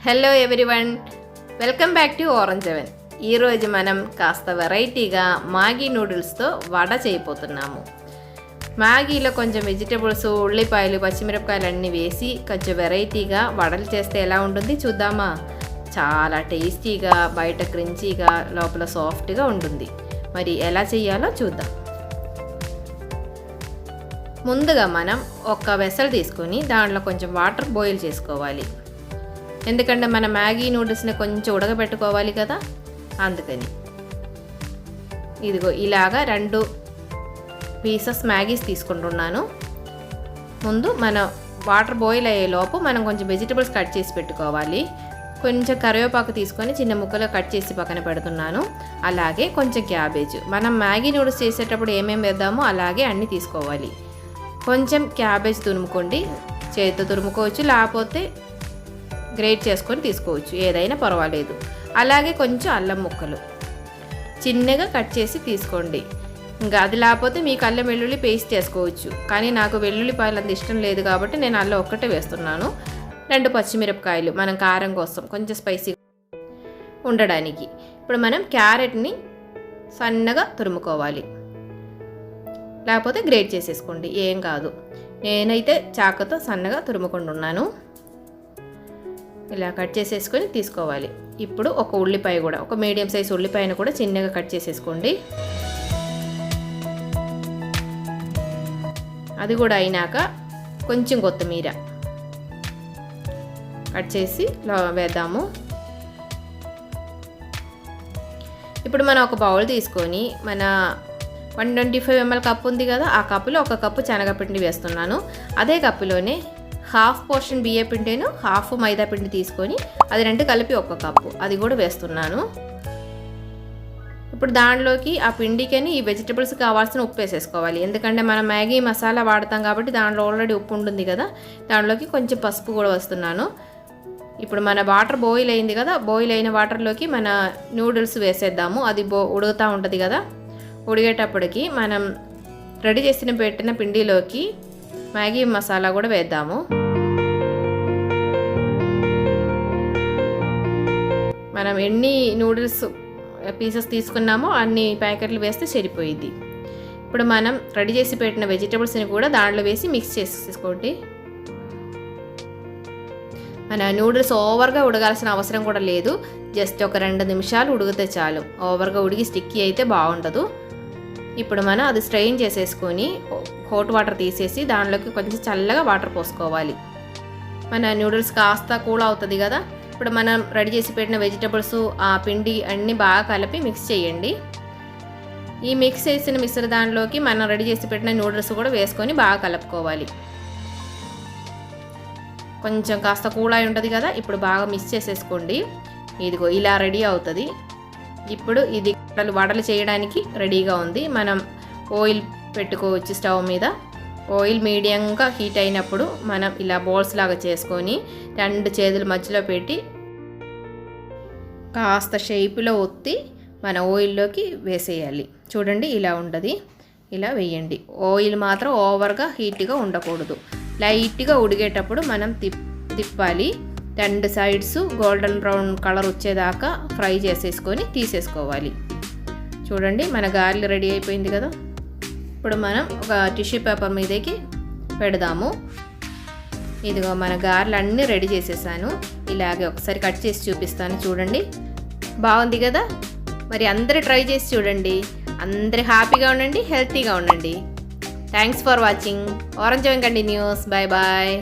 Hello everyone, welcome back to Orange Heaven. ఈరోజు మనం కాస్త వెరైటీగా మ్యాగీ నూడిల్స్తో వడ చేయబోతున్నాము. మ్యాగీలో కొంచెం వెజిటబుల్స్, ఉల్లిపాయలు, పచ్చిమిరపకాయలు అన్నీ వేసి కొంచెం వెరైటీగా వడలు చేస్తే ఎలా ఉంటుంది చూద్దామా? చాలా టేస్టీగా, బయట క్రంచీగా, లోపల సాఫ్ట్గా ఉంటుంది. మరి ఎలా చేయాలో చూద్దాం. ముందుగా మనం ఒక వెసల్ తీసుకొని దాంట్లో కొంచెం వాటర్ బాయిల్ చేసుకోవాలి. ఎందుకంటే మన మ్యాగీ నూడిల్స్ని కొంచెం ఉడకబెట్టుకోవాలి కదా, అందుకని. ఇదిగో ఇలాగా 2 పీసెస్ మ్యాగీస్ తీసుకుంటున్నాను. ముందు మన వాటర్ బాయిల్ అయ్యేలోపు మనం కొంచెం వెజిటబుల్స్ కట్ చేసి పెట్టుకోవాలి. కొంచెం కరివేపాకు తీసుకొని చిన్న ముక్కలు కట్ చేసి పక్కన పెడుతున్నాను. అలాగే కొంచెం క్యాబేజ్. మనం మ్యాగీ నూడిల్స్ చేసేటప్పుడు ఏమేమి వేద్దామో అలాగే అన్నీ తీసుకోవాలి. కొంచెం క్యాబేజ్ తురుముకోండి, చేతితో తురుముకోవచ్చు, లేకపోతే గ్రేట్ చేసుకొని తీసుకోవచ్చు, ఏదైనా పర్వాలేదు. అలాగే కొంచెం అల్లం ముక్కలు చిన్నగా కట్ చేసి తీసుకోండి. ఇంకా అది లేకపోతే మీకు అల్లం వెల్లుల్లి పేస్ట్ చేసుకోవచ్చు, కానీ నాకు వెల్లుల్లిపాయలు అంత ఇష్టం లేదు కాబట్టి నేను అల్లం ఒక్కటే వేస్తున్నాను. 2 పచ్చిమిరపకాయలు మనం కారం కోసం కొంచెం స్పైసీ ఉండడానికి. ఇప్పుడు మనం క్యారెట్ని సన్నగా తురుముకోవాలి, లేకపోతే గ్రేట్ చేసేసుకోండి, ఏం కాదు. నేనైతే చాకుతో సన్నగా తురుముకుంటున్నాను. ఇలా కట్ చేసేసుకొని తీసుకోవాలి. ఇప్పుడు ఒక ఉల్లిపాయ కూడా, ఒక మీడియం సైజ్ ఉల్లిపాయను కూడా చిన్నగా కట్ చేసేసుకోండి. అది కూడా అయినాక కొంచెం కొత్తిమీర కట్ చేసి వేద్దాము. ఇప్పుడు మనం ఒక బౌల్ తీసుకొని మన 125 ml కప్పు ఉంది కదా, ఆ కప్పులో 1 కప్పు శనగపిండి వేస్తున్నాను. అదే కప్పులోనే హాఫ్ పోర్షన్ బియ్య పిండిను, హాఫ్ మైదా పిండి తీసుకొని అది 2 కలిపి 1 కప్పు అది కూడా వేస్తున్నాను. ఇప్పుడు దాంట్లోకి ఆ పిండికని ఈ వెజిటబుల్స్ కావాల్సిన ఉప్పు వేసేసుకోవాలి. ఎందుకంటే మనం మ్యాగీ మసాలా వాడతాం కాబట్టి దాంట్లో ఆల్రెడీ ఉప్పు ఉంటుంది కదా. దాంట్లోకి కొంచెం పసుపు కూడా వేస్తున్నాను. ఇప్పుడు మన వాటర్ బాయిల్ అయింది కదా, బాయిల్ అయిన వాటర్లోకి మన నూడిల్స్ వేసేద్దాము. అది ఉడుగుతూ ఉంటుంది కదా, ఉడిగేటప్పటికి మనం రెడీ చేసిన పెట్టిన పిండిలోకి మ్యాగీ మసాలా కూడా వేద్దాము. మనం ఎన్ని నూడిల్స్ పీసెస్ తీసుకున్నామో అన్ని ప్యాకెట్లు వేస్తే సరిపోయింది. ఇప్పుడు మనం రెడీ చేసి పెట్టిన వెజిటబుల్స్ని కూడా దాంట్లో వేసి మిక్స్ చేసేసుకోండి. మన నూడిల్స్ ఓవర్గా ఉడగాల్సిన అవసరం కూడా లేదు, జస్ట్ ఒక 2 నిమిషాలు ఉడిగితే చాలు. ఓవర్గా ఉడిగి స్టిక్కీ అయితే బాగుండదు. ఇప్పుడు మనం అది స్ట్రెయిన్ చేసేసుకొని హాట్ వాటర్ తీసేసి దాంట్లోకి కొంచెం చల్లగా వాటర్ పోసుకోవాలి. మన నూడిల్స్ కాస్త కూల్ అవుతుంది కదా. ఇప్పుడు మనం రెడీ చేసి పెట్టిన వెజిటబుల్స్, ఆ పిండి అన్నీ బాగా కలిపి మిక్స్ చేయండి. ఈ మిక్స్ చేసిన మిశ్ర దాంట్లోకి మనం రెడీ చేసి పెట్టిన నూడిల్స్ కూడా వేసుకొని బాగా కలుపుకోవాలి. కొంచెం కాస్త కూల్ అయి ఉంటుంది కదా, ఇప్పుడు బాగా మిక్స్ చేసేసుకోండి. ఇదిగో ఇలా రెడీ అవుతుంది. ఇప్పుడు ఇది వడలు చేయడానికి రెడీగా ఉంది. మనం ఆయిల్ పెట్టుకోవచ్చు స్టవ్ మీద. ఆయిల్ మీడియంగా హీట్ అయినప్పుడు మనం ఇలా బౌల్స్ లాగా చేసుకొని 2 చేతుల మధ్యలో పెట్టి కాస్త షేపులో ఒత్తి మన ఆయిల్లోకి వేసేయాలి. చూడండి ఇలా ఉంటుంది, ఇలా వేయండి. ఆయిల్ మాత్రం ఓవర్గా హీట్గా ఉండకూడదు. లైట్గా ఉడిగేటప్పుడు మనం తిప్పాలి. 2 సైడ్స్ గోల్డెన్ బ్రౌన్ కలర్ వచ్చేదాకా ఫ్రై చేసేసుకొని తీసేసుకోవాలి. చూడండి మన గారెలు రెడీ అయిపోయింది కదా. ఇప్పుడు మనం ఒక టిష్యూ పేపర్ మీదకి పెడదాము. ఇదిగో మన గారెలు అన్నీ రెడీ చేసేసాను. ఇలాగే ఒకసారి కట్ చేసి చూపిస్తాను, చూడండి. బాగుంది కదా. మరి అందరూ ట్రై చేసి చూడండి. అందరూ హ్యాపీగా ఉండండి, హెల్తీగా ఉండండి. Thanks for watching. Orange Heaven continues. Bye bye.